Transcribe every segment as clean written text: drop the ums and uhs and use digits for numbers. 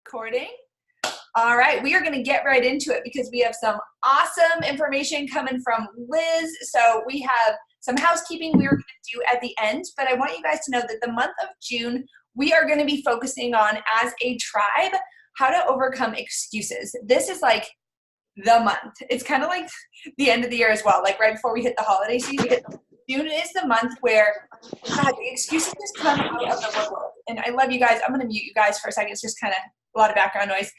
Recording. All right, we are going to get right into it because we have some awesome information coming from Liz. So we have some housekeeping we were going to do at the end, but I want you guys to know that the month of June, we are going to be focusing on, as a tribe, how to overcome excuses. This is like the month. It's kind of like the end of the year as well, like right before we hit the holiday season. June is the month where, God, the excuses just come out of the woodwork. And I love you guys. I'm going to mute you guys for a second. It's just kind of a lot of background noise.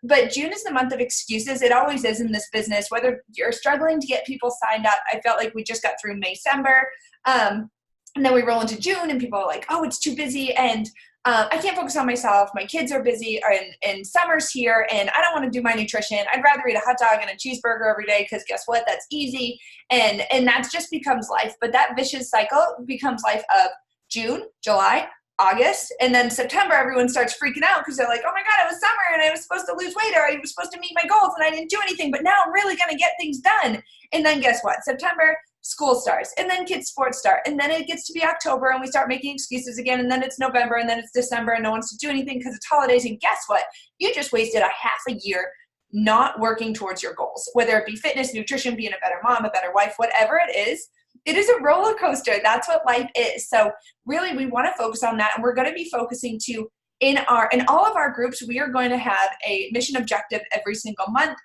But June is the month of excuses. It always is in this business, whether you're struggling to get people signed up. I felt like we just got through December. And then we roll into June and people are like, oh, it's too busy. And I can't focus on myself. My kids are busy and summer's here and I don't want to do my nutrition. I'd rather eat a hot dog and a cheeseburger every day because guess what? That's easy. And that just becomes life. But that vicious cycle becomes life of June, July, August, and then September, everyone starts freaking out because they're like, oh my God, it was summer and I was supposed to lose weight or I was supposed to meet my goals and I didn't do anything, but now I'm really going to get things done. And then guess what? September, school starts, and then kids' sports start, and then it gets to be October and we start making excuses again, and then it's November, and then it's December and no one wants to do anything because it's holidays, and guess what? You just wasted a half a year not working towards your goals, whether it be fitness, nutrition, being a better mom, a better wife, whatever it is. It is a roller coaster. That's what life is. So really we want to focus on that, and we're going to be focusing to in all of our groups, we are going to have a mission objective every single month.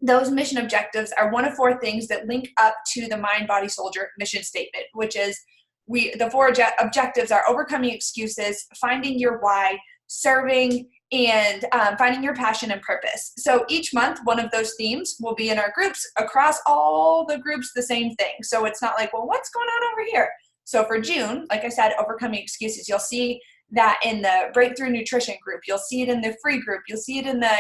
Those mission objectives are one of four things that link up to the Mind, Body, Soldier mission statement, which is the four objectives are overcoming excuses, finding your why, serving, and finding your passion and purpose. So each month, one of those themes will be in our groups. Across all the groups, the same thing. So it's not like, well, what's going on over here? So for June, like I said, overcoming excuses, you'll see that in the breakthrough nutrition group, you'll see it in the free group, you'll see it in the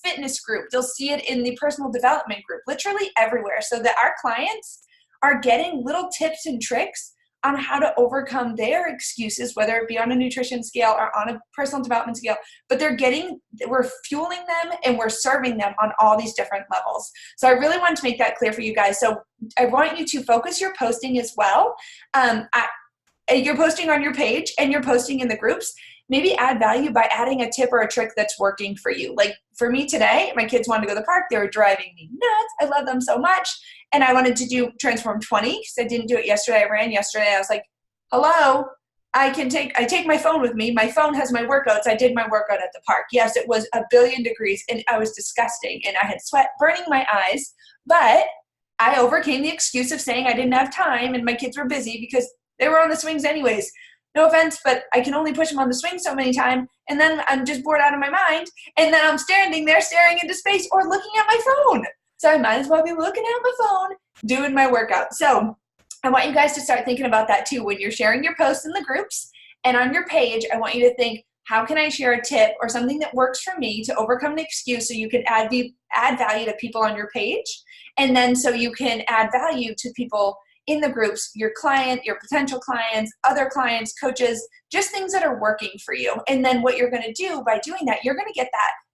fitness group, you'll see it in the personal development group, literally everywhere, so that our clients are getting little tips and tricks on how to overcome their excuses, whether it be on a nutrition scale or on a personal development scale, but we're fueling them and we're serving them on all these different levels. So I really wanted to make that clear for you guys. So I want you to focus your posting as well. You're posting on your page and you're posting in the groups. Maybe add value by adding a tip or a trick that's working for you. Like for me today, my kids wanted to go to the park. They were driving me nuts. I love them so much. And I wanted to do Transform 20 because I didn't do it yesterday. I ran yesterday. I was like, hello, I take my phone with me. My phone has my workouts. I did my workout at the park. Yes, it was 1,000,000,000 degrees and I was disgusting and I had sweat burning my eyes, but I overcame the excuse of saying I didn't have time and my kids were busy because they were on the swings anyways. No offense, but I can only push them on the swing so many times, and then I'm just bored out of my mind, and then I'm standing there staring into space or looking at my phone. So I might as well be looking at my phone doing my workout. So I want you guys to start thinking about that too. When you're sharing your posts in the groups and on your page, I want you to think, how can I share a tip or something that works for me to overcome an excuse so you can add value to people on your page, and then so you can add value to people in the groups, your client, your potential clients, other clients, coaches, just things that are working for you. And then what you're going to do by doing that, you're going to get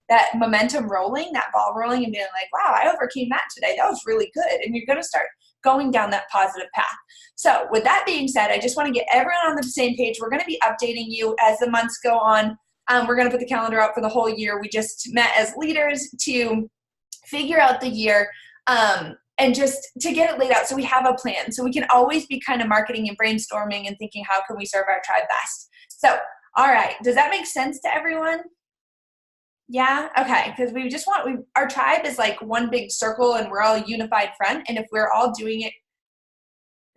that momentum rolling, that ball rolling, and being like, wow, I overcame that today. That was really good. And you're going to start going down that positive path. So with that being said, I just want to get everyone on the same page. We're going to be updating you as the months go on. We're going to put the calendar out for the whole year. We just met as leaders to figure out the year, and just to get it laid out so we have a plan. So we can always be kind of marketing and brainstorming and thinking, how can we serve our tribe best? So, all right. Does that make sense to everyone? Yeah? Okay. Because our tribe is like one big circle and we're all a unified front. And if we're all doing it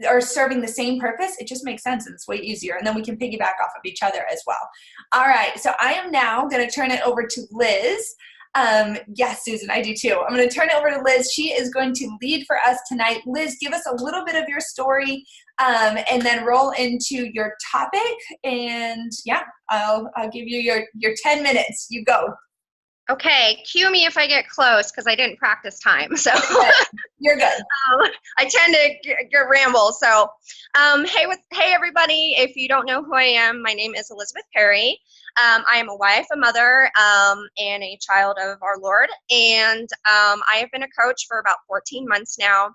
or serving the same purpose, it just makes sense and it's way easier. And then we can piggyback off of each other as well. All right. So I am now going to turn it over to Liz. Yes, Susan, I do too. I'm going to turn it over to Liz. She is going to lead for us tonight. Liz, give us a little bit of your story, and then roll into your topic. And yeah, I'll give you your 10 minutes. You go. Okay, cue me if I get close because I didn't practice time. So you're good. I tend to ramble. So hey everybody, if you don't know who I am, my name is Elizabeth Perry. I am a wife, a mother, and a child of our Lord. And I have been a coach for about 14 months now.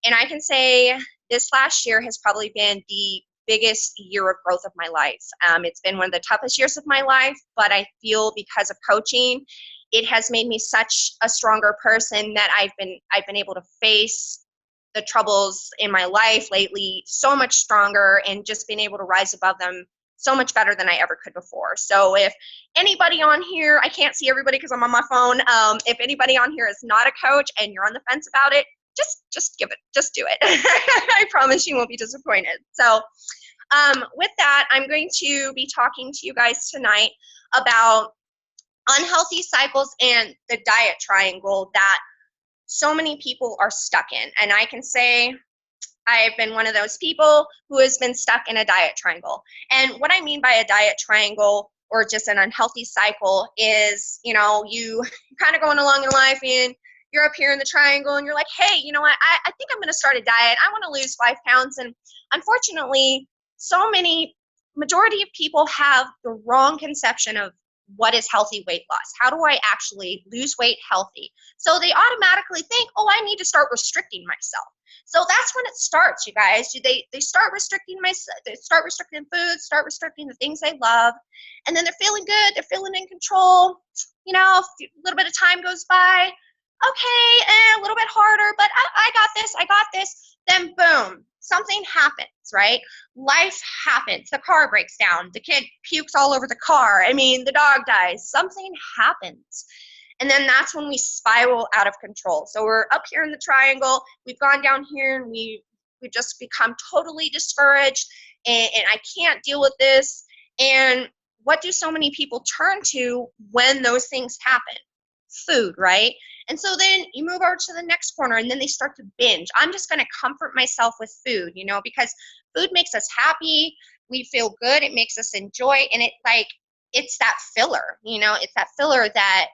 And I can say this last year has probably been the biggest year of growth of my life. It's been one of the toughest years of my life, but I feel because of coaching, it has made me such a stronger person that I've been able to face the troubles in my life lately so much stronger, and just been able to rise above them so much better than I ever could before. So if anybody on here, I can't see everybody because I'm on my phone. If anybody on here is not a coach and you're on the fence about it, just do it. I promise you won't be disappointed. So with that, I'm going to be talking to you guys tonight about unhealthy cycles and the diet triangle that so many people are stuck in. And I can say I've been one of those people who has been stuck in a diet triangle. And what I mean by a diet triangle, or just an unhealthy cycle, is, you kind of going along in life and you're up here in the triangle and you're like, hey, you know what, I think I'm going to start a diet. I want to lose 5 pounds. And unfortunately, majority of people have the wrong conception of what is healthy weight loss. How do I actually lose weight healthy? So they automatically think, oh, I need to start restricting myself. So that's when it starts, you guys. They start restricting they start restricting food, start restricting the things they love, and then they're feeling good, they're feeling in control. A little bit of time goes by. Okay, a little bit harder, but I got this. Then boom, something happens, right? Life happens. The car breaks down. The kid pukes all over the car. The dog dies. Something happens. And then that's when we spiral out of control. So we're up here in the triangle. We've gone down here and we've just become totally discouraged, and I can't deal with this. And what do so many people turn to when those things happen? Food, right? And so then you move over to the next corner and then they start to binge. I'm just going to comfort myself with food, because food makes us happy. We feel good. It makes us enjoy. And it's that filler, it's that filler that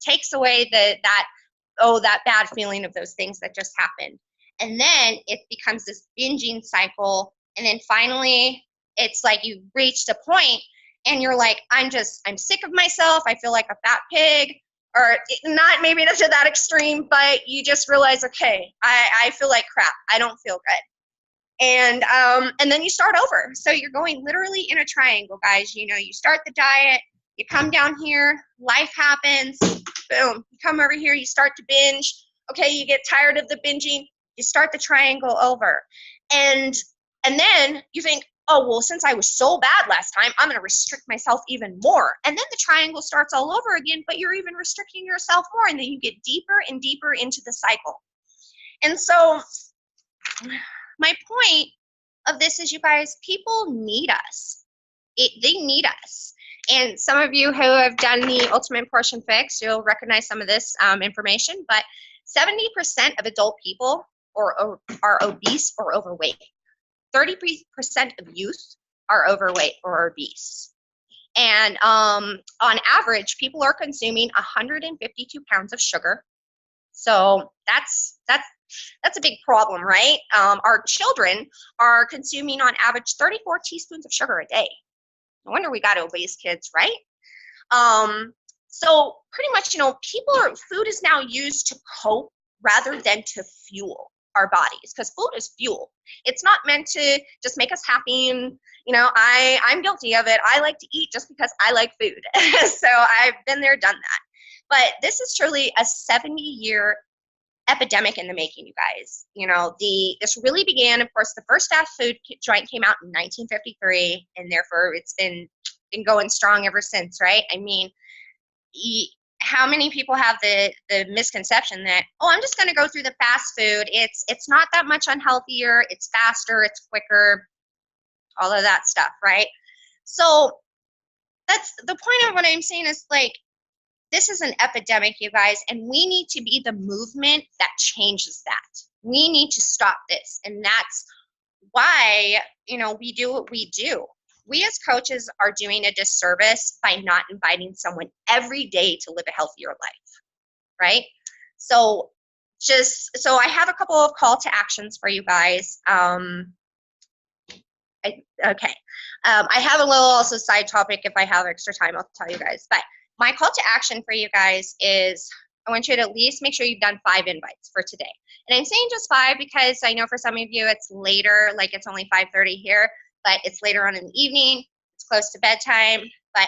takes away that bad feeling of those things that just happened. And then it becomes this binging cycle. And then finally it's like you reached a point and you're like, I'm sick of myself. I feel like a fat pig. Or not maybe to that extreme, but you just realize, okay, I feel like crap. I don't feel good. And then you start over. So you're going literally in a triangle, guys. You start the diet, you come down here, life happens, boom, you come over here, you start to binge. Okay, you get tired of the binging, you start the triangle over. And then you think, oh, well, since I was so bad last time, I'm going to restrict myself even more. And then the triangle starts all over again, but you're even restricting yourself more. And then you get deeper and deeper into the cycle. And so my point of this is, you guys, people need us. They need us. And some of you who have done the Ultimate Portion Fix, you'll recognize some of this information, but 70% of adult people are obese or overweight. 30% of youth are overweight or obese. And on average, people are consuming 152 pounds of sugar. So that's a big problem, right? Our children are consuming on average 34 teaspoons of sugar a day. No wonder we got obese kids, right? So pretty much, food is now used to cope rather than to fuel our bodies, because food is fuel. It's not meant to just make us happy. And I'm guilty of it. I like to eat just because I like food. So I've been there, done that. But this is truly a 70-year epidemic in the making, you guys. This really began, of course, the first fast food joint came out in 1953, and therefore it's been going strong ever since, right? How many people have the misconception that, oh, I'm just going to go through the fast food. It's not that much unhealthier. It's faster. It's quicker. All of that stuff, right? So that's the point of what I'm saying is, this is an epidemic, you guys, and we need to be the movement that changes that. We need to stop this. And that's why, we do what we do. We as coaches are doing a disservice by not inviting someone every day to live a healthier life, right? So I have a couple of call to actions for you guys. I have a little also side topic. If I have extra time, I'll tell you guys. But my call to action for you guys is, I want you to at least make sure you've done 5 invites for today. And I'm saying just 5 because I know for some of you it's later, like it's only 5:30 here. but it's later on in the evening. It's close to bedtime.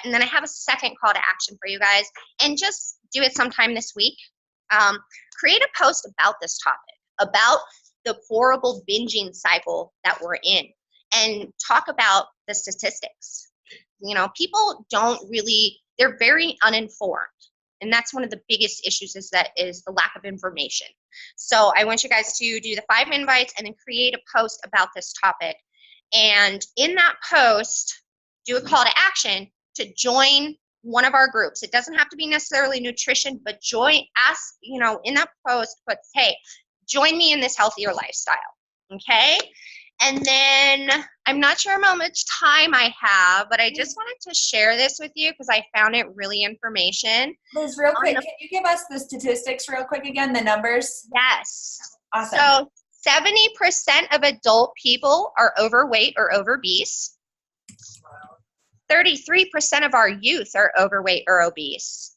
And then I have a second call to action for you guys, and just do it sometime this week. Create a post about this topic, about the horrible binging cycle that we're in, and talk about the statistics. People they're very uninformed. And that's one of the biggest issues is the lack of information. So I want you guys to do the 5 invites and then create a post about this topic. And in that post, do a call to action to join one of our groups. It doesn't have to be necessarily nutrition, but in that post, put, hey, join me in this healthier lifestyle. Okay? And then I'm not sure how much time I have, but I just wanted to share this with you because I found it really information. Liz, real quick, can you give us the statistics real quick again, the numbers? Yes. Awesome. So 70% of adult people are overweight or obese. 33% of our youth are overweight or obese.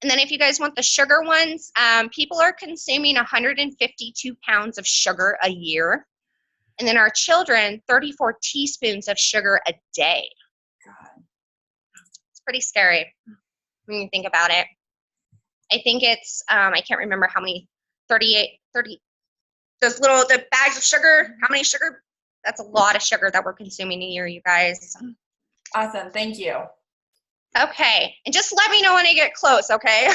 And then if you guys want the sugar ones, people are consuming 152 pounds of sugar a year. And then our children, 34 teaspoons of sugar a day. God. It's pretty scary when you think about it. I think it's, I can't remember how many, 30, the bags of sugar, how many sugar? That's a lot of sugar that we're consuming a year, you guys. Awesome, thank you. Okay, and just let me know when I get close, okay?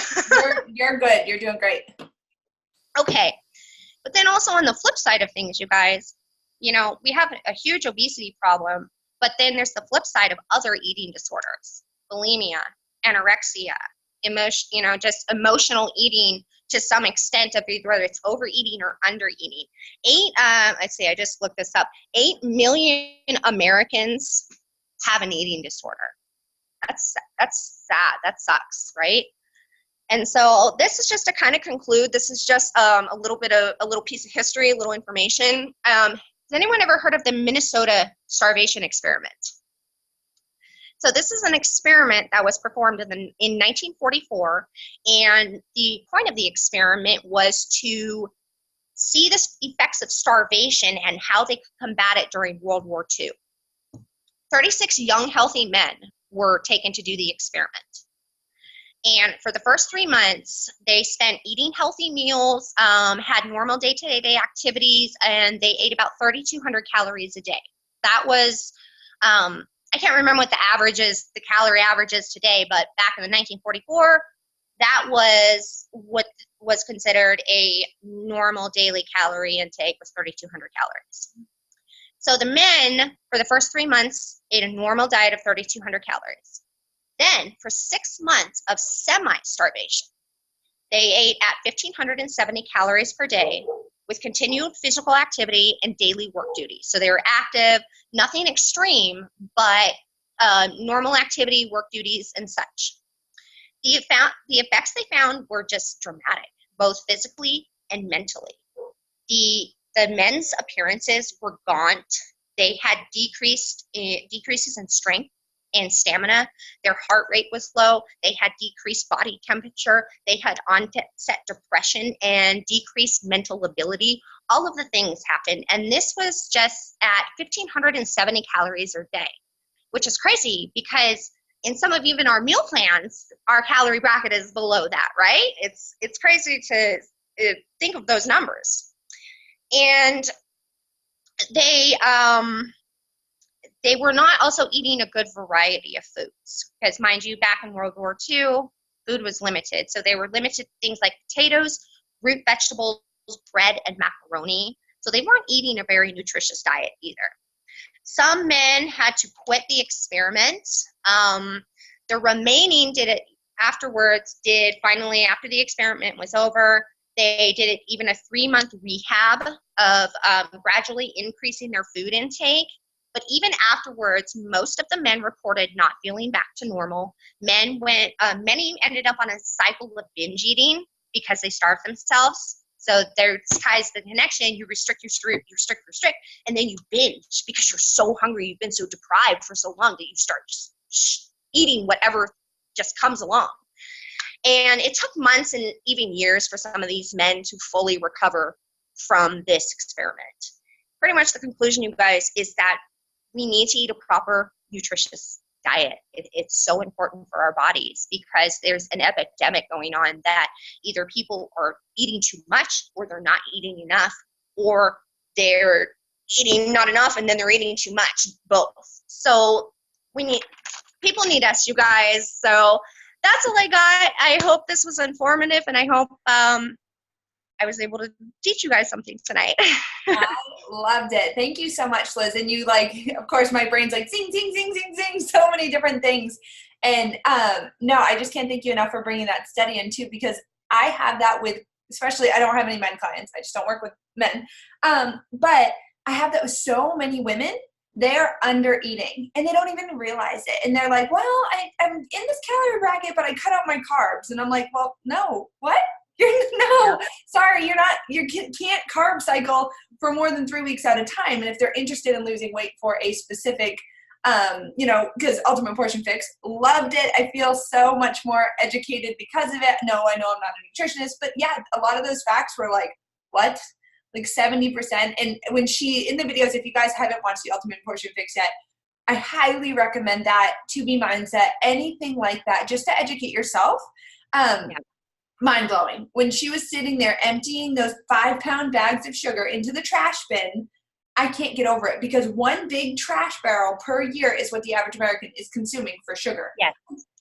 You're good, you're doing great. Okay, but then also on the flip side of things, you guys, we have a huge obesity problem, but then there's the flip side of other eating disorders, bulimia, anorexia, just emotional eating to some extent of whether it's overeating or undereating. I just looked this up. 8 million Americans have an eating disorder. That's sad. That sucks, right? And so this is just to kind of conclude. This is just a little piece of history, a little information. Has anyone ever heard of the Minnesota Starvation Experiment? So this is an experiment that was performed in 1944, and the point of the experiment was to see the effects of starvation and how they could combat it during World War II. 36 young, healthy men were taken to do the experiment. And for the first 3 months, they spent eating healthy meals, had normal day-to-day activities, and they ate about 3,200 calories a day. That was, I can't remember what the calorie average is today, but back in the 1944, that was what was considered a normal daily calorie intake, was 3,200 calories. So the men, for the first 3 months, ate a normal diet of 3,200 calories. Then, for 6 months of semi-starvation, they ate at 1,570 calories per day with continued physical activity and daily work duties. So they were active, nothing extreme, but normal activity, work duties, and such. The effects they found were just dramatic, both physically and mentally. The men's appearances were gaunt. They had decreases in strength and stamina. Their heart rate was low. They had decreased body temperature. They had onset depression and decreased mental ability. All of the things happened. And this was just at 1,570 calories a day, which is crazy because in some of even our meal plans, our calorie bracket is below that, right? It's crazy to think of those numbers. And they were not also eating a good variety of foods because, mind you, back in World War II, food was limited. So they were limited to things like potatoes, root vegetables, bread, and macaroni. So they weren't eating a very nutritious diet either. Some men had to quit the experiment. The remaining did it afterwards, finally, after the experiment was over, they did even a 3-month rehab of gradually increasing their food intake. But even afterwards, most of the men reported not feeling back to normal. Many ended up on a cycle of binge eating because they starved themselves. So there's ties the connection. You restrict, and then you binge because you're so hungry. You've been so deprived for so long that you start just eating whatever just comes along. And it took months and even years for some of these men to fully recover from this experiment. Pretty much the conclusion, you guys, is that we need to eat a proper, nutritious diet. It's so important for our bodies because there's an epidemic going on that either people are eating too much or they're not eating enough, or they're eating not enough and then they're eating too much, both. So people need us, you guys. So that's all I got. I hope this was informative, and I hope I was able to teach you guys something tonight. I loved it. Thank you so much, Liz. And you, like, of course, my brain's like zing, zing, zing, zing, zing, so many different things. And no, I just can't thank you enough for bringing that study in too, because I have that with, especially, I don't have any men clients. I just don't work with men. But I have that with so many women. They're under eating and they don't even realize it. And they're like, well, I'm in this calorie bracket, but I cut out my carbs. And I'm like, well, no, what? No, sorry, you can't carb cycle for more than 3 weeks at a time. And if they're interested in losing weight for a specific, because Ultimate Portion Fix, loved it. I feel so much more educated because of it. No, I know I'm not a nutritionist, but yeah, a lot of those facts were like, what? Like 70%. And when in the videos, if you guys haven't watched the Ultimate Portion Fix yet, I highly recommend that, To Be Mindset, anything like that, just to educate yourself. Mind blowing. When she was sitting there emptying those 5-pound bags of sugar into the trash bin, I can't get over it, because one big trash barrel per year is what the average American is consuming for sugar. Yeah.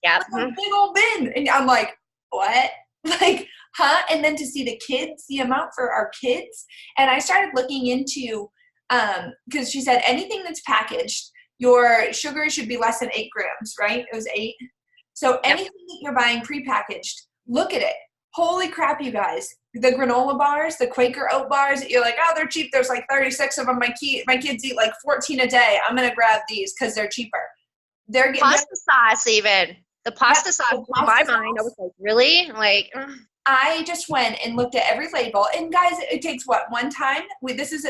Yeah. That's a big old bin. And I'm like, what? Like, huh? And then to see the kids, the amount for our kids. And I started looking into, because she said anything that's packaged, your sugar should be less than 8 grams, right? It was 8. So anything that you're buying prepackaged, look at it. Holy crap, you guys. The granola bars, the Quaker oat bars, you're like, oh, they're cheap. There's like 36 of them. My kids eat like 14 a day. I'm going to grab these because they're cheaper. They're getting pasta sauce even. The pasta sauce blew my mind. I was like, really? Like, I just went and looked at every label. And guys, it takes what, one time? This is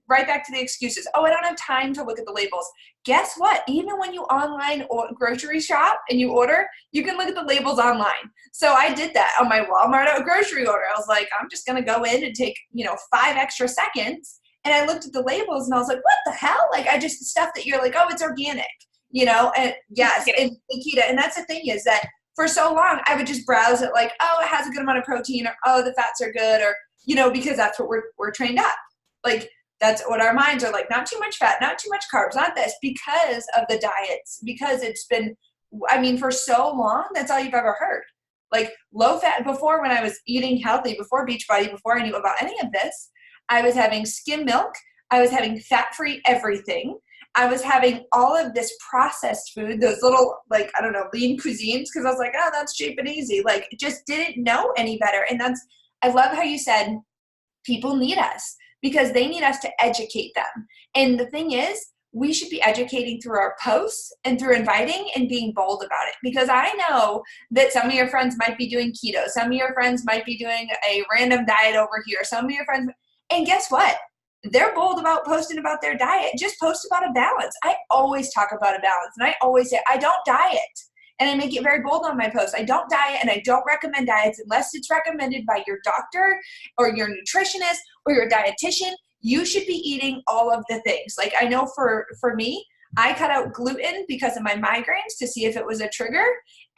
right back to the excuses. Oh, I don't have time to look at the labels. Guess what? Even when you online or grocery shop and you order, you can look at the labels online. So I did that on my Walmart grocery order. I was like, I'm just going to go in and take, 5 extra seconds. And I looked at the labels and I was like, what the hell? Like, stuff that you're like, oh, it's organic, and yes, and Nikita. And that's the thing is that for so long, I would just browse it like, oh, it has a good amount of protein, or, oh, the fats are good, or, because that's what we're trained up. Like, that's what our minds are like, not too much fat, not too much carbs, not this, because of the diets, because it's been, for so long, that's all you've ever heard. Like, low fat, before, when I was eating healthy, before Beachbody, before I knew about any of this, I was having skim milk, I was having fat-free everything. I was having all of this processed food, those little, lean cuisines, because I was like, oh, that's cheap and easy. Like, just didn't know any better. And I love how you said people need us, because they need us to educate them. And the thing is, we should be educating through our posts and through inviting and being bold about it. Because I know that some of your friends might be doing keto. Some of your friends might be doing a random diet over here. Some of your friends, and guess what? They're bold about posting about their diet. Just post about a balance. I always talk about a balance. And I always say, I don't diet. And I make it very bold on my posts. I don't diet, and I don't recommend diets unless it's recommended by your doctor or your nutritionist or your dietitian. You should be eating all of the things. Like, I know for me, I cut out gluten because of my migraines to see if it was a trigger.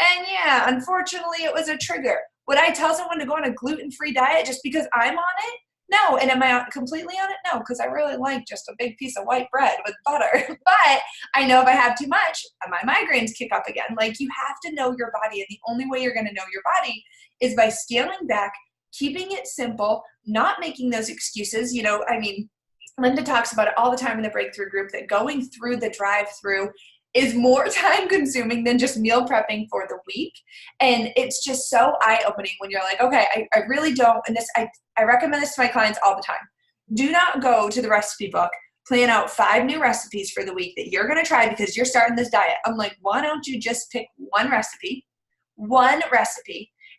And yeah, unfortunately, it was a trigger. Would I tell someone to go on a gluten-free diet just because I'm on it? No. And am I completely on it? No, because I really like just a big piece of white bread with butter. But I know if I have too much, my migraines kick up again. Like, you have to know your body. And the only way you're going to know your body is by scaling back, keeping it simple, not making those excuses. Linda talks about it all the time in the breakthrough group, that going through the drive-through is more time consuming than just meal prepping for the week. And it's just so eye-opening when you're like, okay, I really don't, and I recommend this to my clients all the time. Do not go to the recipe book, plan out 5 new recipes for the week that you're going to try because you're starting this diet. I'm like, why don't you just pick one recipe,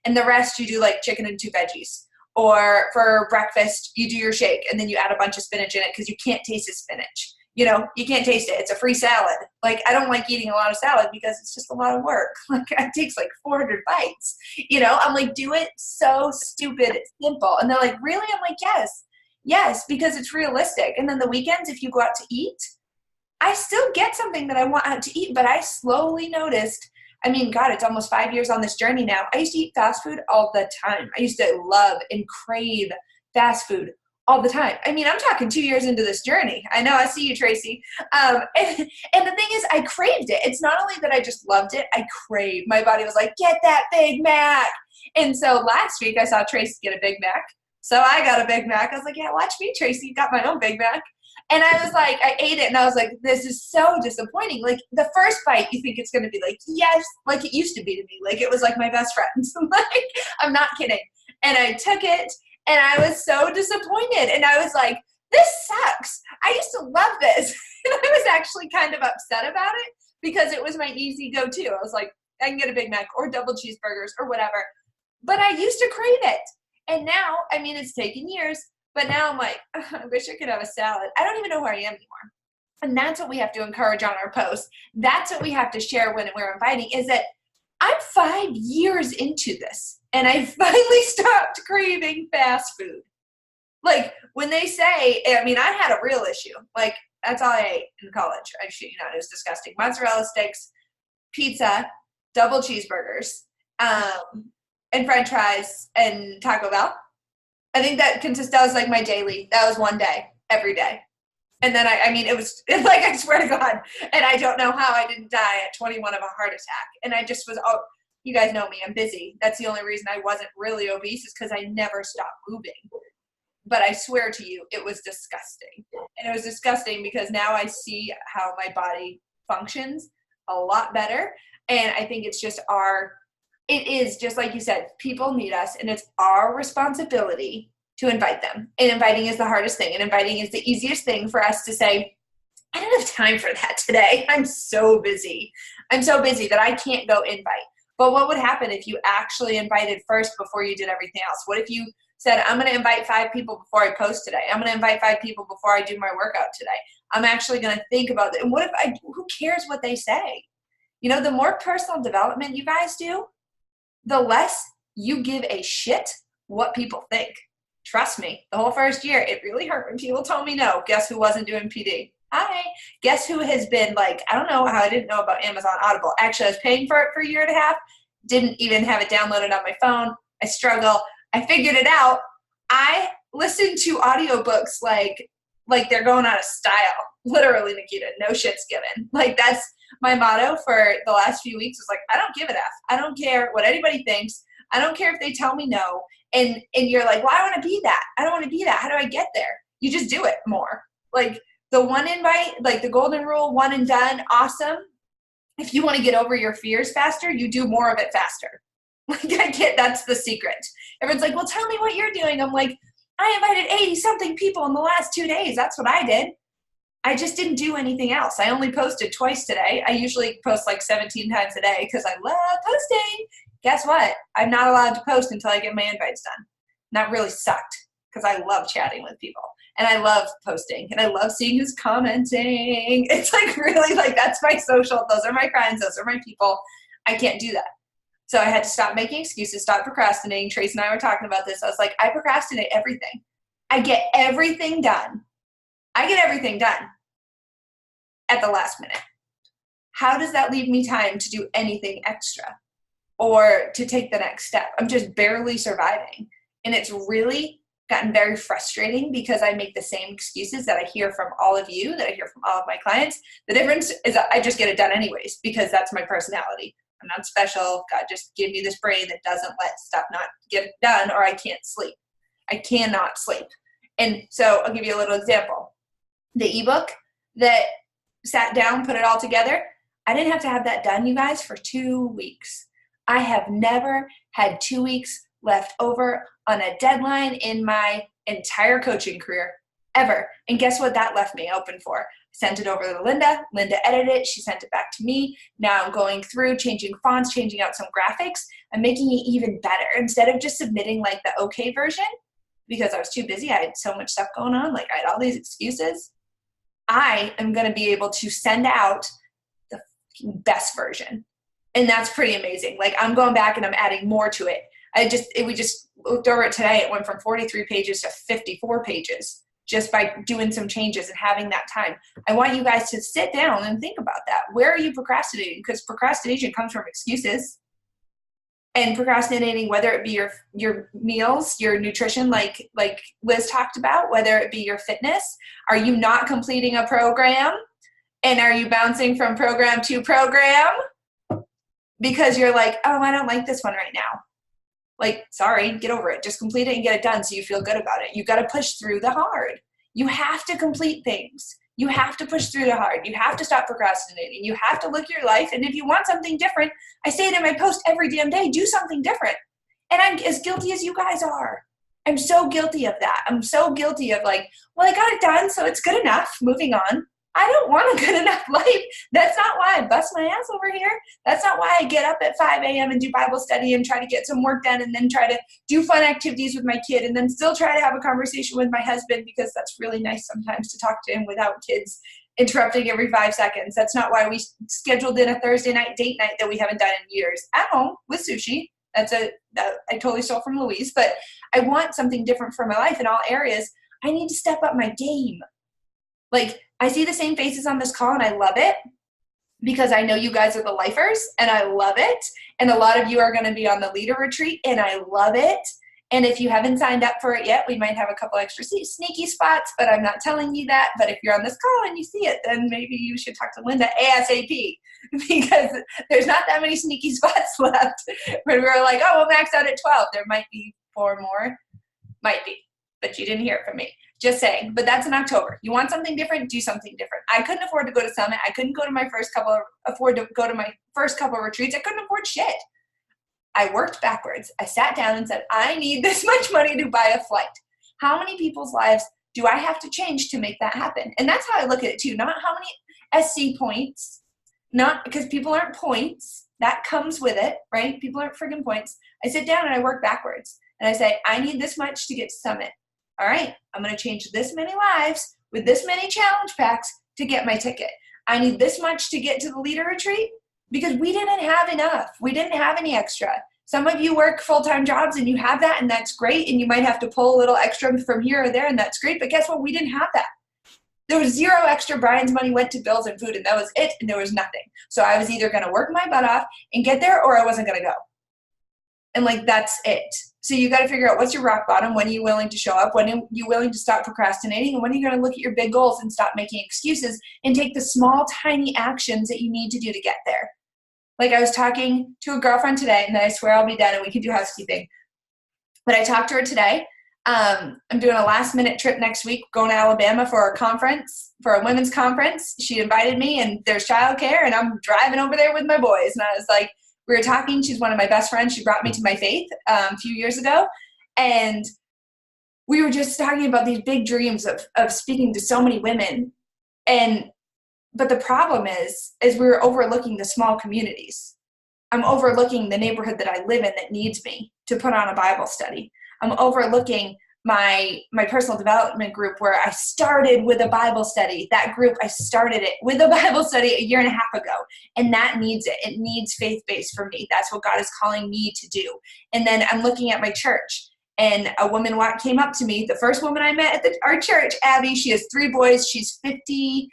and the rest you do like chicken and 2 veggies. Or for breakfast, you do your shake and then you add a bunch of spinach in it because you can't taste the spinach. You can't taste it. It's a free salad. Like, I don't like eating a lot of salad because it's just a lot of work. Like, it takes like 400 bites. I'm like, do it so stupid simple. And they're like, really? I'm like, yes, because it's realistic. And then the weekends, if you go out to eat, I still get something that I want out to eat, but I slowly noticed, I mean, God, it's almost 5 years on this journey now. I used to eat fast food all the time. I used to love and crave fast food all the time. I mean, I'm talking 2 years into this journey. I know, I see you, Tracy. And the thing is, I craved it. It's not only that I just loved it, I craved. My body was like, get that Big Mac. And so last week I saw Tracy get a Big Mac. So I got a Big Mac. I was like, yeah, watch me, Tracy. Got my own Big Mac. And I was like, I ate it and I was like, this is so disappointing. Like the first bite, you think it's going to be like, yes, like it used to be to me. Like it was like my best friend. Like, I'm not kidding. And I took it and I was so disappointed. And I was like, this sucks. I used to love this. And I was actually kind of upset about it because it was my easy go-to. I was like, I can get a Big Mac or double cheeseburgers or whatever. But I used to crave it. And now, I mean, it's taken years. But now I'm like, I wish I could have a salad. I don't even know who I am anymore. And that's what we have to encourage on our posts. That's what we have to share when we're inviting, is that I'm 5 years into this. And I finally stopped craving fast food. Like when they say, I mean, I had a real issue. Like that's all I ate in college. I shit you not, it was disgusting. Mozzarella sticks, pizza, double cheeseburgers, and French fries and Taco Bell. I think that was like my daily. That was one day, every day. And then I mean, it's like, I swear to God, and I don't know how I didn't die at 21 of a heart attack. And I just was, oh, you guys know me, I'm busy. That's the only reason I wasn't really obese is because I never stopped moving. But I swear to you, it was disgusting. And it was disgusting because now I see how my body functions a lot better. And I think it's just it is just like you said, people need us, and it's our responsibility to invite them. And inviting is the hardest thing, and inviting is the easiest thing for us to say, I don't have time for that today. I'm so busy. I'm so busy that I can't go invite. But what would happen if you actually invited first before you did everything else? What if you said, I'm going to invite 5 people before I post today. I'm going to invite 5 people before I do my workout today. I'm actually going to think about it. And what if who cares what they say? You know, the more personal development you guys do, the less you give a shit what people think. Trust me, the whole first year, it really hurt when people told me no. Guess who wasn't doing PD? Hi. Guess who has been like, I don't know how I didn't know about Amazon Audible. Actually, I was paying for it for a year and a half. Didn't even have it downloaded on my phone. I struggle. I figured it out. I listen to audiobooks like they're going out of style. Literally, Nikita, no shit's given. Like that's my motto for the last few weeks was like, I don't give an F. I don't care what anybody thinks. I don't care if they tell me no. And you're like, well, I want to be that. I don't want to be that. How do I get there? You just do it more. Like the one invite, like the golden rule, one and done, awesome. If you want to get over your fears faster, you do more of it faster. Like that's the secret. Everyone's like, well, tell me what you're doing. I'm like, I invited 80 something people in the last 2 days. That's what I did. I just didn't do anything else. I only posted twice today. I usually post like 17 times a day because I love posting. Guess what? I'm not allowed to post until I get my invites done. And that really sucked because I love chatting with people. And I love posting. And I love seeing who's commenting. It's like really like that's my social. Those are my friends. Those are my people. I can't do that. So I had to stop making excuses, stop procrastinating. Trace and I were talking about this. I was like, I procrastinate everything. I get everything done. I get everything done at the last minute. How does that leave me time to do anything extra or to take the next step? I'm just barely surviving. And it's really gotten very frustrating because I make the same excuses that I hear from all of you, that I hear from all of my clients. The difference is that I just get it done anyways because that's my personality. I'm not special. God just give me this brain that doesn't let stuff not get done or I can't sleep. I cannot sleep. And so I'll give you a little example. The ebook that sat down, put it all together, I didn't have to have that done, you guys, for 2 weeks. I have never had 2 weeks left over on a deadline in my entire coaching career, ever. And guess what that left me open for? Sent it over to Linda. Linda edited it. She sent it back to me. Now I'm going through, changing fonts, changing out some graphics. I'm making it even better. Instead of just submitting like the okay version, because I was too busy, I had so much stuff going on, like I had all these excuses, I am going to be able to send out the best version. And that's pretty amazing. Like I'm going back and I'm adding more to it. We just looked over it today. It went from 43 pages to 54 pages just by doing some changes and having that time. I want you guys to sit down and think about that. Where are you procrastinating? Because procrastination comes from excuses. And procrastinating, whether it be your meals, your nutrition, like Liz talked about, whether it be your fitness, are you not completing a program? And are you bouncing from program to program? Because you're like, oh, I don't like this one right now. Like, sorry, get over it. Just complete it and get it done so you feel good about it. You got to push through the hard. You have to complete things. You have to push through the hard. You have to stop procrastinating. You have to look at your life. And if you want something different, I say it in my post every damn day, do something different. And I'm as guilty as you guys are. I'm so guilty of that. I'm so guilty of like, well, I got it done, so it's good enough. Moving on. I don't want a good enough life. That's not why I bust my ass over here. That's not why I get up at 5 a.m. and do Bible study and try to get some work done and then try to do fun activities with my kid and then still try to have a conversation with my husband, because that's really nice sometimes to talk to him without kids interrupting every 5 seconds. That's not why we scheduled in a Thursday night date night that we haven't done in years at home with sushi. That I totally stole from Louise, but I want something different for my life in all areas. I need to step up my game. Like, I see the same faces on this call and I love it, because I know you guys are the lifers and I love it. And a lot of you are going to be on the leader retreat and I love it. And if you haven't signed up for it yet, we might have a couple extra sneaky spots, but I'm not telling you that. But if you're on this call and you see it, then maybe you should talk to Linda ASAP, because there's not that many sneaky spots left. When we were like, oh, we'll max out at 12. There might be 4 more. Might be, but you didn't hear it from me. Just saying. But that's in October. You want something different? Do something different. I couldn't afford to go to Summit. I couldn't afford to go to my first couple of retreats. I couldn't afford shit. I worked backwards. I sat down and said, I need this much money to buy a flight. How many people's lives do I have to change to make that happen? And that's how I look at it too. Not how many SC points, not because people aren't points. That comes with it, right? People aren't friggin' points. I sit down and I work backwards. And I say, I need this much to get to Summit. All right, I'm going to change this many lives with this many challenge packs to get my ticket. I need this much to get to the leader retreat, because we didn't have enough. We didn't have any extra. Some of you work full-time jobs and you have that, and that's great. And you might have to pull a little extra from here or there, and that's great. But guess what? We didn't have that. There was zero extra. Brian's money went to bills and food, and that was it. And there was nothing. So I was either going to work my butt off and get there, or I wasn't going to go. And like, that's it. So you got to figure out what's your rock bottom. When are you willing to show up? When are you willing to stop procrastinating? And when are you going to look at your big goals and stop making excuses and take the small, tiny actions that you need to do to get there? Like, I was talking to a girlfriend today, and then I swear I'll be done and we can do housekeeping. But I talked to her today. I'm doing a last-minute trip next week, going to Alabama for a conference, for a women's conference. She invited me, and there's childcare, and I'm driving over there with my boys. And I was like, we were talking. She's one of my best friends. She brought me to my faith a few years ago. And we were just talking about these big dreams of speaking to so many women. But the problem is we were overlooking the small communities. I'm overlooking the neighborhood that I live in that needs me to put on a Bible study. I'm overlooking my personal development group, where I started with a Bible study. That group, I started it with a Bible study a year and a half ago. And that needs it. It needs faith-based for me. That's what God is calling me to do. And then I'm looking at my church. And a woman came up to me, the first woman I met at our church, Abby. She has 3 boys. She's 53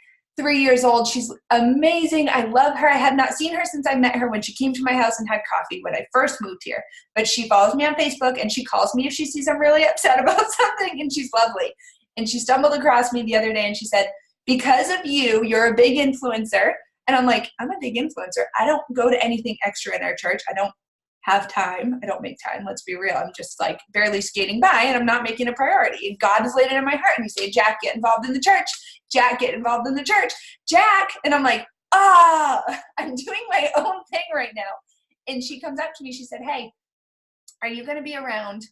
years old. She's amazing. I love her. I have not seen her since I met her when she came to my house and had coffee when I first moved here. But she follows me on Facebook, and she calls me if she sees I'm really upset about something, and she's lovely. And she stumbled across me the other day, and she said, because of you, you're a big influencer. And I'm like, I'm a big influencer. I don't go to anything extra in our church. I don't have time. I don't make time. Let's be real. I'm just like barely skating by, and I'm not making a priority. And God has laid it in my heart, and He said, Jack, get involved in the church. Jack, get involved in the church. Jack. And I'm like, I'm doing my own thing right now. And she comes up to me. She said, hey, are you going to be around?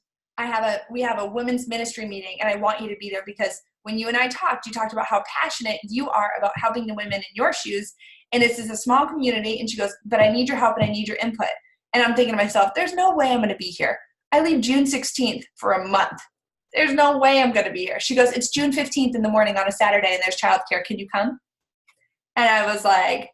We have a women's ministry meeting, and I want you to be there, because when you and I talked, you talked about how passionate you are about helping the women in your shoes. And this is a small community. And she goes, but I need your help and I need your input. And I'm thinking to myself, there's no way I'm going to be here. I leave June 16th for a month. There's no way I'm going to be here. She goes, it's June 15th in the morning on a Saturday, and there's childcare. Can you come? And I was like,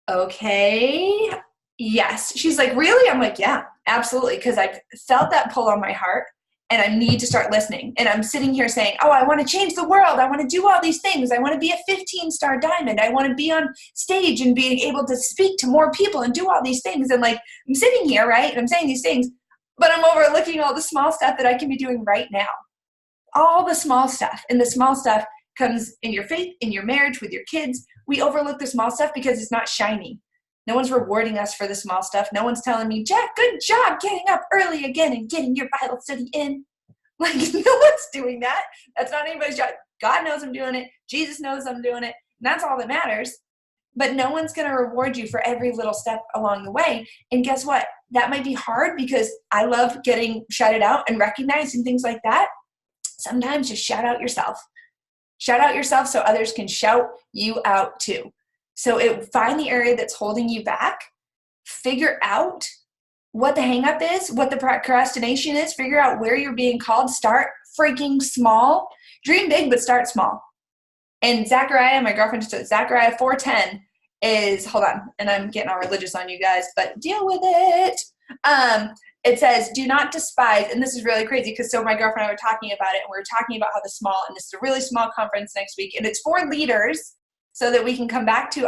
okay, yes. She's like, really? I'm like, yeah, absolutely. Because I felt that pull on my heart. and I need to start listening. And I'm sitting here saying, oh, I want to change the world. I want to do all these things. I want to be a 15-star diamond. I want to be on stage and being able to speak to more people and do all these things. And like, I'm sitting here, right? And I'm saying these things, but I'm overlooking all the small stuff that I can be doing right now. All the small stuff. And the small stuff comes in your faith, in your marriage, with your kids. We overlook the small stuff because it's not shiny. No one's rewarding us for the small stuff. No one's telling me, Jack, good job getting up early again and getting your Bible study in. Like, no one's doing that. That's not anybody's job. God knows I'm doing it. Jesus knows I'm doing it. And that's all that matters. But no one's going to reward you for every little step along the way. And guess what? That might be hard because I love getting shouted out and recognized and things like that. Sometimes just shout out yourself. Shout out yourself so others can shout you out too. So find the area that's holding you back. Figure out what the hang up is, what the procrastination is. Figure out where you're being called. Start freaking small. Dream big, but start small. And Zechariah, my girlfriend just said, Zechariah 4:10 is, hold on, and I'm getting all religious on you guys, but deal with it. It says, do not despise, and this is really crazy because so my girlfriend and I were talking about it, and we were talking about how the small, and this is a really small conference next week, and it's for leaders so that we can come back to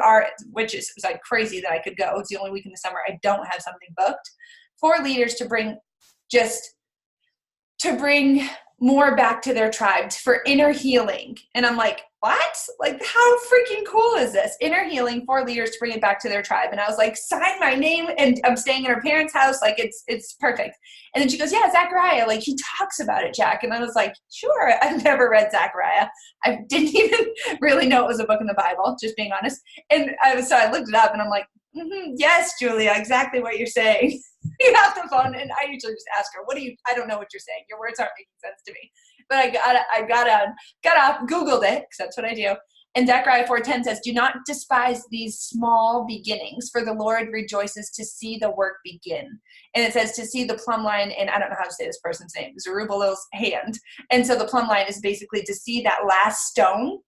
which is like crazy that I could go. It's the only week in the summer I don't have something booked. For leaders to bring more back to their tribe for inner healing. And I'm like, what? Like, how freaking cool is this? Inner healing for leaders to bring it back to their tribe. And I was like, sign my name, and I'm staying in her parents' house. Like, it's perfect. And then she goes, yeah, Zechariah, like he talks about it, Jack. And I was like, sure. I've never read Zechariah. I didn't even really know it was a book in the Bible, just being honest. And so I looked it up and I'm like, yes, Julia, exactly what you're saying. You have the phone, and I usually just ask her, I don't know what you're saying. Your words aren't making sense to me. But I got up, Googled it, because that's what I do. And Zechariah 4:10 says, do not despise these small beginnings, for the Lord rejoices to see the work begin. And it says to see the plumb line, and I don't know how to say this person's name, Zerubbabel's hand. And so the plumb line is basically to see that last stone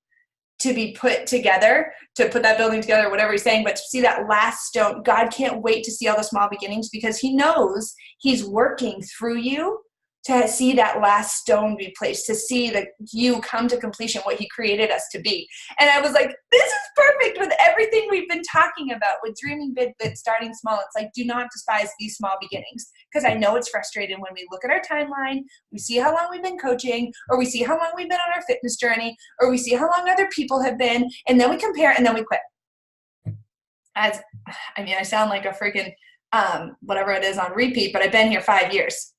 to be put together, to put that building together, whatever he's saying, but to see that last stone. God can't wait to see all the small beginnings because he knows he's working through you to see that last stone be placed, to see that you come to completion, what he created us to be. And I was like, this is perfect with everything we've been talking about with dreaming big, but starting small. It's like, do not despise these small beginnings, because I know it's frustrating when we look at our timeline, we see how long we've been coaching, or we see how long we've been on our fitness journey, or we see how long other people have been, and then we compare and then we quit. I sound like a freaking whatever it is on repeat, but I've been here 5 years.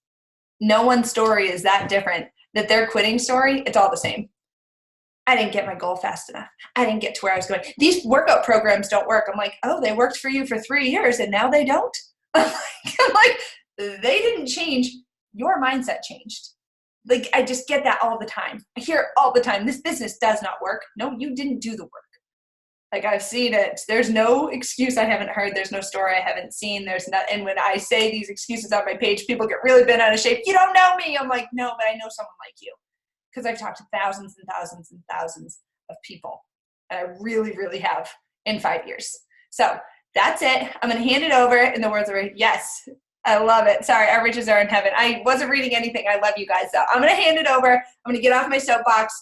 No one's story is that different. That their quitting story, it's all the same. I didn't get my goal fast enough. I didn't get to where I was going. These workout programs don't work. I'm like, oh, they worked for you for 3 years and now they don't? I'm like, they didn't change. Your mindset changed. Like, I just get that all the time. I hear it all the time. This business does not work. No, you didn't do the work. Like, I've seen it. There's no excuse I haven't heard. There's no story I haven't seen. There's not. And when I say these excuses on my page, people get really bent out of shape. You don't know me. I'm like, no, but I know someone like you. Because I've talked to thousands and thousands and thousands of people. And I really, really have in 5 years. So that's it. I'm going to hand it over in the words of yes. I love it. Sorry, our riches are in heaven. I wasn't reading anything. I love you guys, though. I'm going to hand it over. I'm going to get off my soapbox.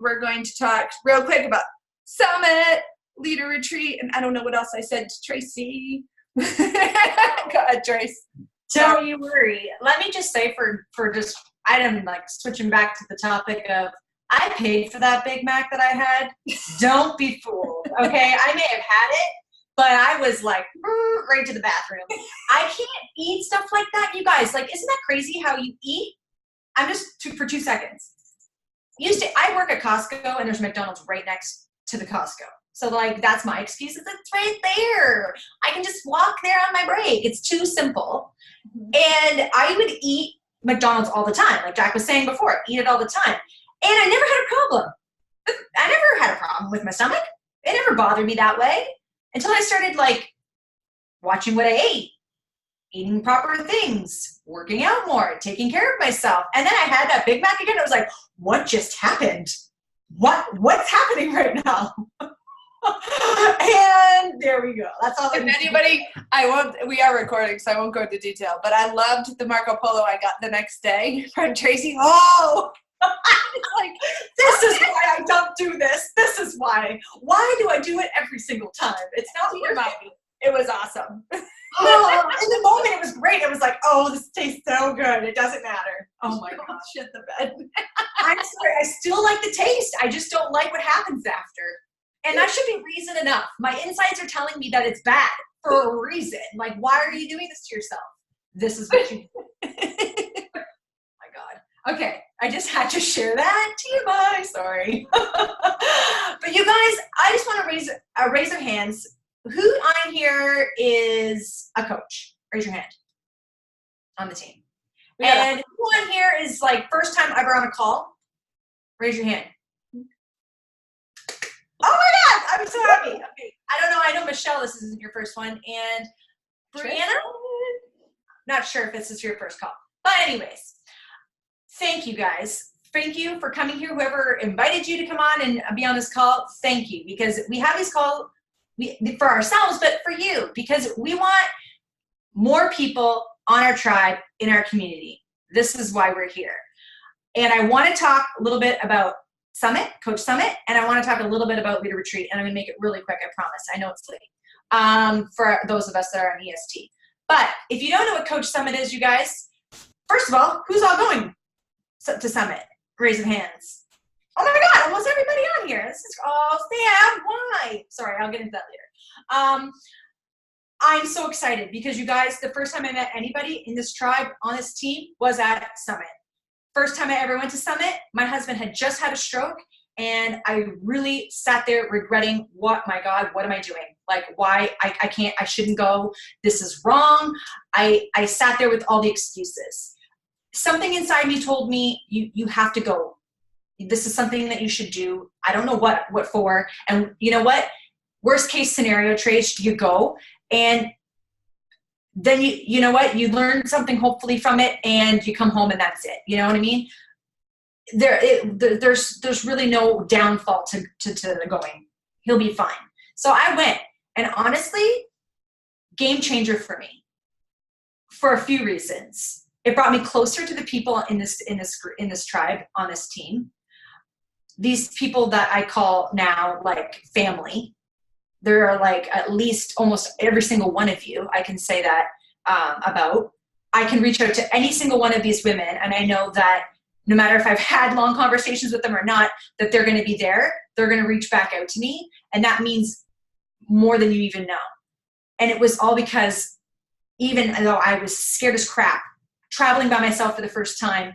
We're going to talk real quick about Summit, Leader Retreat, and I don't know what else I said to Tracy. Go ahead, Trace. Don't you worry. Let me just say for just, I'm like switching back to the topic of, I paid for that Big Mac that I had. Don't be fooled, okay? I may have had it, but I was like, right to the bathroom. I can't eat stuff like that, you guys. Like, isn't that crazy how you eat? I'm just, for 2 seconds. I work at Costco, and there's McDonald's right next to the Costco. So like, that's my excuse, is it's right there. I can just walk there on my break. It's too simple. And I would eat McDonald's all the time. Like Jack was saying before, eat it all the time. And I never had a problem. I never had a problem with my stomach. It never bothered me that way until I started like watching what I ate, eating proper things, working out more, taking care of myself. And then I had that Big Mac again. I was like, what just happened? What's happening right now? And there we go. That's all. If anybody, we are recording, so I won't go into detail, but I loved the Marco Polo I got the next day from Tracy. Oh, it's like, this is why I don't do this. This is why. Why do I do it every single time? It's not worth it. It was awesome. Oh, in the moment, it was great. It was like, oh, this tastes so good. It doesn't matter. Oh my gosh. Shit the bed. I'm sorry. I still like the taste. I just don't like what happens after. And that should be reason enough. My insides are telling me that it's bad for a reason. Like, why are you doing this to yourself? This is what you do. Oh my God. Okay. I just had to share that. TMI. Sorry. But you guys, I just want to raise your hands. Who on here is a coach? Raise your hand on the team. And who on here is like first time ever on a call? Raise your hand. Oh my God, I'm so happy. Okay. I don't know. I know, Michelle, this isn't your first one. And Brianna, not sure if this is your first call. But anyways, thank you guys. Thank you for coming here. Whoever invited you to come on and be on this call, thank you. Because we have these calls for ourselves, but for you, because we want more people on our tribe, in our community. This is why we're here. And I want to talk a little bit about Coach Summit, and I want to talk a little bit about Leader Retreat, and I'm going to make it really quick, I promise. I know it's late for those of us that are on EST. But if you don't know what Coach Summit is, you guys, first of all, who's all going to Summit? Raise your hands. Oh my God, almost everybody on here. This is, oh, Sam, why? Sorry, I'll get into that later. I'm so excited because you guys, the first time I met anybody in this tribe on this team was at Summit. First time I ever went to Summit, my husband had just had a stroke, and I really sat there regretting, my God, what am I doing? Like, why, I shouldn't go. This is wrong. I sat there with all the excuses. Something inside me told me, you have to go. This is something that you should do. I don't know what for. And you know what? Worst case scenario, Trace, you go. And then you know what? You learn something hopefully from it, and you come home and that's it. You know what I mean? There's really no downfall to the going. He'll be fine. So I went, and honestly, game changer for me for a few reasons. It brought me closer to the people in this tribe on this team. These people that I call now like family. There are like at least almost every single one of you I can say that about. I can reach out to any single one of these women, and I know that no matter if I've had long conversations with them or not, that they're going to be there. They're going to reach back out to me, and that means more than you even know. And it was all because even though I was scared as crap, traveling by myself for the first time,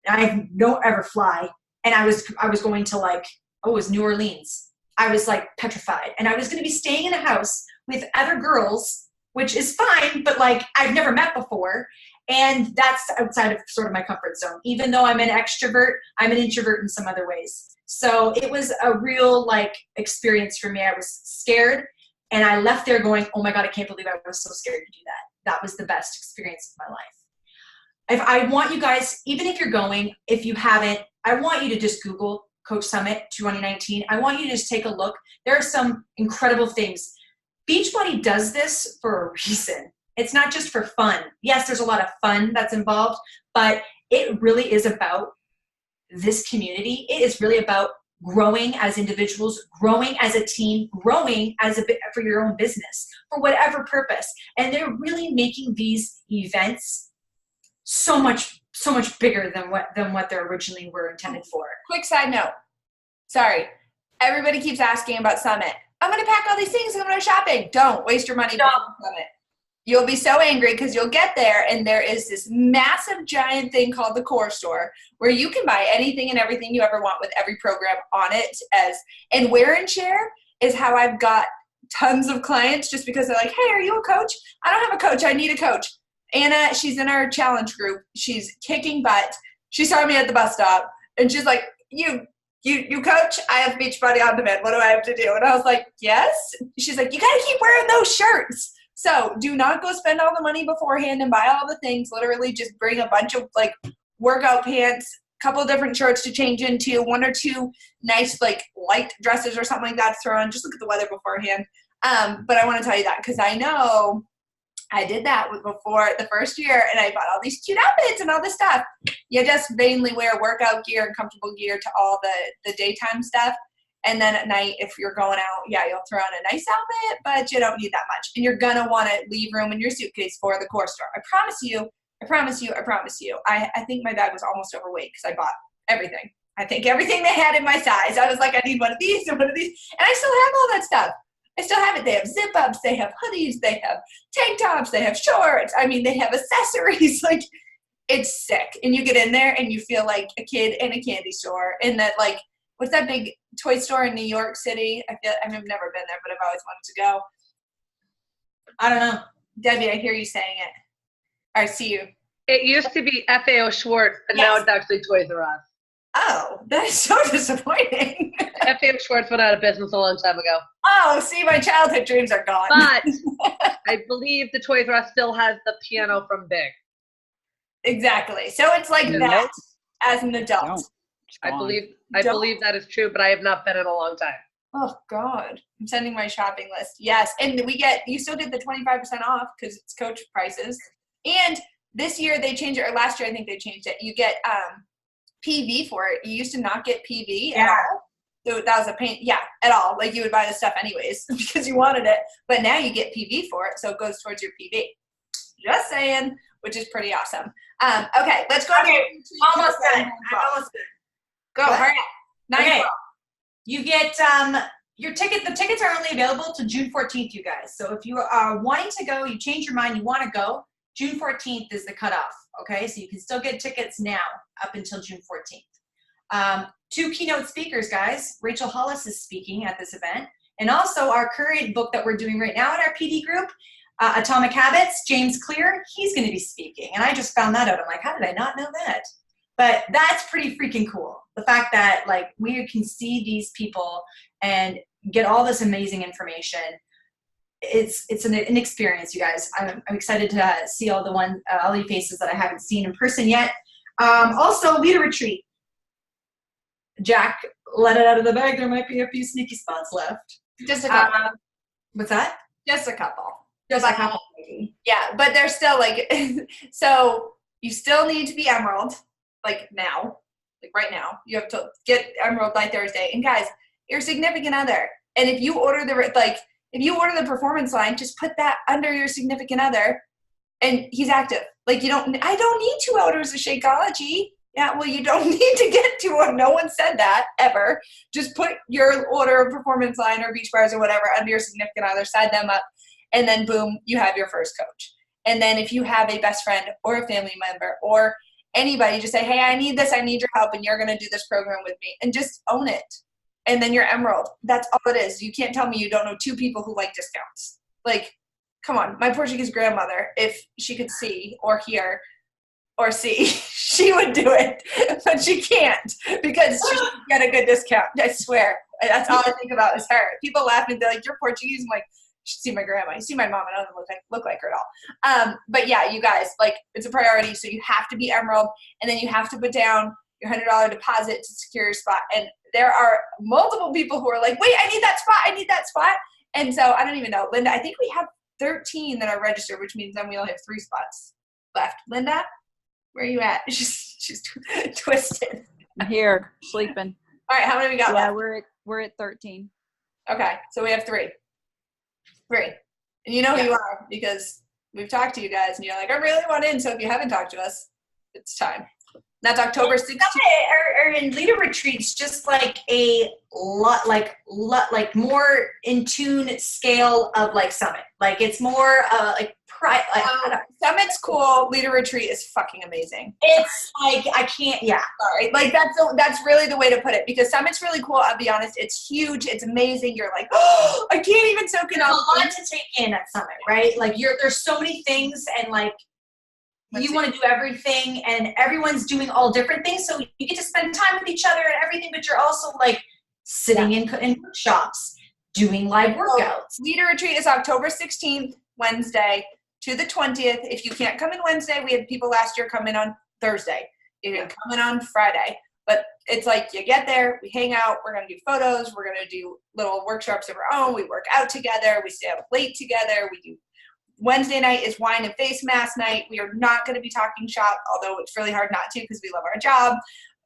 I don't ever fly, and I was going to it was New Orleans. I was like petrified, and I was going to be staying in a house with other girls, which is fine, but like I've never met before. And that's outside of sort of my comfort zone. Even though I'm an extrovert, I'm an introvert in some other ways. So it was a real experience for me. I was scared, and I left there going, oh my God, I can't believe I was so scared to do that. That was the best experience of my life. If I want you guys, even if you're going, if you haven't, I want you to just Google Coach Summit 2019. I want you to just take a look. There are some incredible things. Beachbody does this for a reason. It's not just for fun. Yes, there's a lot of fun that's involved, but it really is about this community. It is really about growing as individuals, growing as a team, growing for your own business, for whatever purpose. And they're really making these events so much bigger than what they originally were intended for. Quick side note. Sorry. Everybody keeps asking about Summit. I'm going to pack all these things and I'm going to go shopping. Don't waste your money on Summit. You'll be so angry because you'll get there and there is this massive giant thing called the Core Store where you can buy anything and everything you ever want with every program on it. And Wear and Share is how I've got tons of clients just because they're like, hey, are you a coach? I don't have a coach. I need a coach. Anna, she's in our challenge group. She's kicking butt. She saw me at the bus stop and she's like, you coach? I have Beachbody On Demand. What do I have to do? And I was like, yes. She's like, you got to keep wearing those shirts. So do not go spend all the money beforehand and buy all the things. Literally just bring a bunch of workout pants, couple different shirts to change into, 1 or 2 nice like light dresses or something like that to throw on. Just look at the weather beforehand. But I want to tell you that because I know I did that before the first year, and I bought all these cute outfits and all this stuff. You just vainly wear workout gear and comfortable gear to all the daytime stuff. And then at night, if you're going out, yeah, you'll throw on a nice outfit, but you don't need that much. And you're going to want to leave room in your suitcase for the core store. I promise you. I think my bag was almost overweight because I bought everything. I think everything they had in my size. I was like, I need one of these and one of these. And I still have all that stuff. I still have it. They have zip-ups. They have hoodies. They have tank tops. They have shorts. I mean, they have accessories. Like, it's sick. And you get in there and you feel like a kid in a candy store. And that, like, what's that big toy store in New York City? I've never been there, but I've always wanted to go. I don't know. Debbie, I hear you saying it. I see you. It used to be FAO Schwartz, but now it's actually Toys R Us. Oh, that is so disappointing. FAO Schwartz went out of business a long time ago. Oh, see, my childhood dreams are gone. But I believe the Toys R Us still has the piano from Big. Exactly. So it's like that as an adult. I believe that is true, but I have not been in a long time. Oh God, I'm sending my shopping list. Yes, and you still get the 25% off because it's Coach prices. And this year they changed it, or last year I think they changed it. You get PV for it. You used to not get PV at all. So that was a pain. Yeah, at all. Like you would buy the stuff anyways because you wanted it. But now you get PV for it, so it goes towards your PV. Just saying, which is pretty awesome. Okay, let's go. Okay, almost done. I'm almost done. Go, hurry up. Okay. You get your ticket. The tickets are only available to June 14th, you guys. So if you are wanting to go, you change your mind, you want to go, June 14th is the cutoff. Okay, so you can still get tickets now up until June 14th. 2 keynote speakers, guys. Rachel Hollis is speaking at this event. And also our current book that we're doing right now in our PD group, Atomic Habits, James Clear, he's going to be speaking. And I just found that out. I'm like, how did I not know that? But that's pretty freaking cool. The fact that like we can see these people and get all this amazing information. It's an experience, you guys. I'm excited to see all the faces that I haven't seen in person yet. Also, leader retreat. Jack let it out of the bag. There might be a few sneaky spots left. Just a couple. What's that? Just a couple. Just a couple. Yeah, but they're still like, so you still need to be Emerald, like now, like right now. You have to get Emerald by Thursday. And guys, your significant other. And if you order the performance line, just put that under your significant other and he's active. Like I don't need 2 hours of Shakeology. Yeah, well, you don't need to get to one. No one said that ever. Just put your order of performance line or beach bars or whatever under your significant other, side them up, and then boom, you have your first coach. And then if you have a best friend or a family member or anybody, just say, hey, I need this, I need your help, and you're going to do this program with me. And just own it. And then you're Emerald. That's all it is. You can't tell me you don't know 2 people who like discounts. Like, come on. My Portuguese grandmother, if she could see or hear or see, she would do it. But she can't because she should get a good discount. I swear. That's all I think about is her. People laugh and they're like, you're Portuguese? I'm like, you should see my grandma. You see my mom. I don't look like her at all. But yeah, you guys, like, it's a priority. So you have to be Emerald. And then you have to put down your $100 deposit to secure your spot. And there are multiple people who are like, wait, I need that spot. And so I don't even know. Linda, I think we have 13 that are registered, which means then we only have 3 spots left. Linda, where are you at? She's twisted. I'm here, sleeping. All right, how many we got left? We're at 13. Okay, so we have 3. 3. And you know who you are because we've talked to you guys and you're like, I really want in. So if you haven't talked to us, it's time. That's October 16th. Our leader retreats just like a lot, like more in tune scale of like Summit. Like it's more Summit's cool. Leader retreat is fucking amazing. It's like I can't. Yeah. Sorry. Like that's really the way to put it because Summit's really cool. I'll be honest. It's huge. It's amazing. You're like, oh, I can't even soak it all. up. There's a lot to take in at Summit, right? Like there's so many things and like. You want to do everything and everyone's doing all different things. So you get to spend time with each other and everything, but you're also like sitting in workshops, doing live workouts. Leader retreat is October 16th, Wednesday to the 20th. If you can't come in Wednesday, we had people last year come in on Thursday. You can come in on Friday. But it's like you get there, we hang out, we're going to do photos, we're going to do little workshops of our own, we work out together, we stay up late together, we do Wednesday night is wine and face mask night. We are not going to be talking shop, although it's really hard not to because we love our job.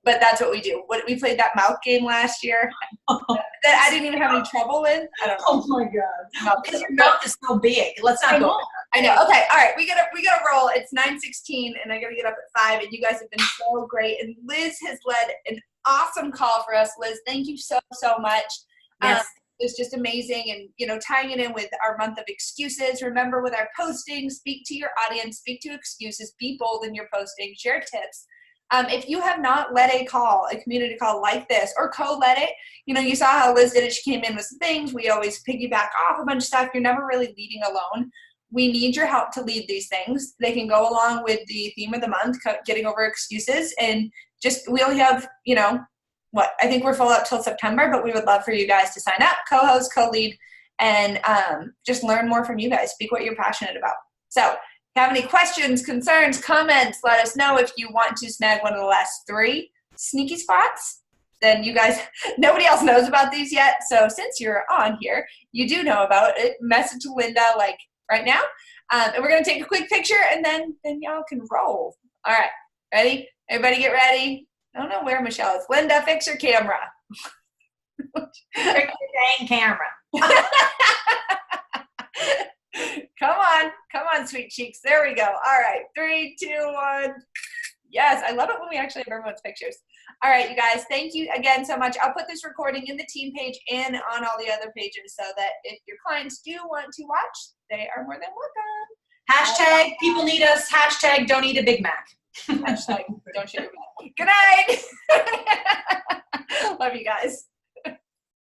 But that's what we do. We played that mouth game last year that I didn't even have any trouble with. I don't know. Oh my God. Because your mouth is so big. Let's not go. I know. Okay. All right. We gotta roll. It's 9:16 and I gotta get up at 5 and you guys have been so great. And Liz has led an awesome call for us. Liz, thank you so much. Yes. It's just amazing. And, you know, tying it in with our month of excuses. Remember with our posting, speak to your audience, speak to excuses, be bold in your posting, share tips. If you have not led a call, a community call like this, or co-led it, you know, you saw how Liz did it. She came in with some things. We always piggyback off a bunch of stuff. You're never really leading alone. We need your help to lead these things. They can go along with the theme of the month, getting over excuses. And just, we only have, you know, I think we're full up till September, but we would love for you guys to sign up, co-host, co-lead, and just learn more from you guys. Speak what you're passionate about. So, if you have any questions, concerns, comments, let us know. If you want to snag one of the last 3 sneaky spots, then you guys, nobody else knows about these yet. So since you're on here, you do know about it. Message Linda like right now. And we're going to take a quick picture and then y'all can roll. All right. Ready? Everybody get ready. I don't know where Michelle is. Linda, fix your camera. Fix your dang camera. Come on, sweet cheeks. There we go. All right, 3, 2, 1. Yes, I love it when we actually have everyone's pictures. All right, you guys, thank you again so much. I'll put this recording in the team page and on all the other pages so that if your clients do want to watch, they are more than welcome. Hashtag people need us. Hashtag don't eat a Big Mac. Hashtag don't share your mouth. Good night. Love you guys.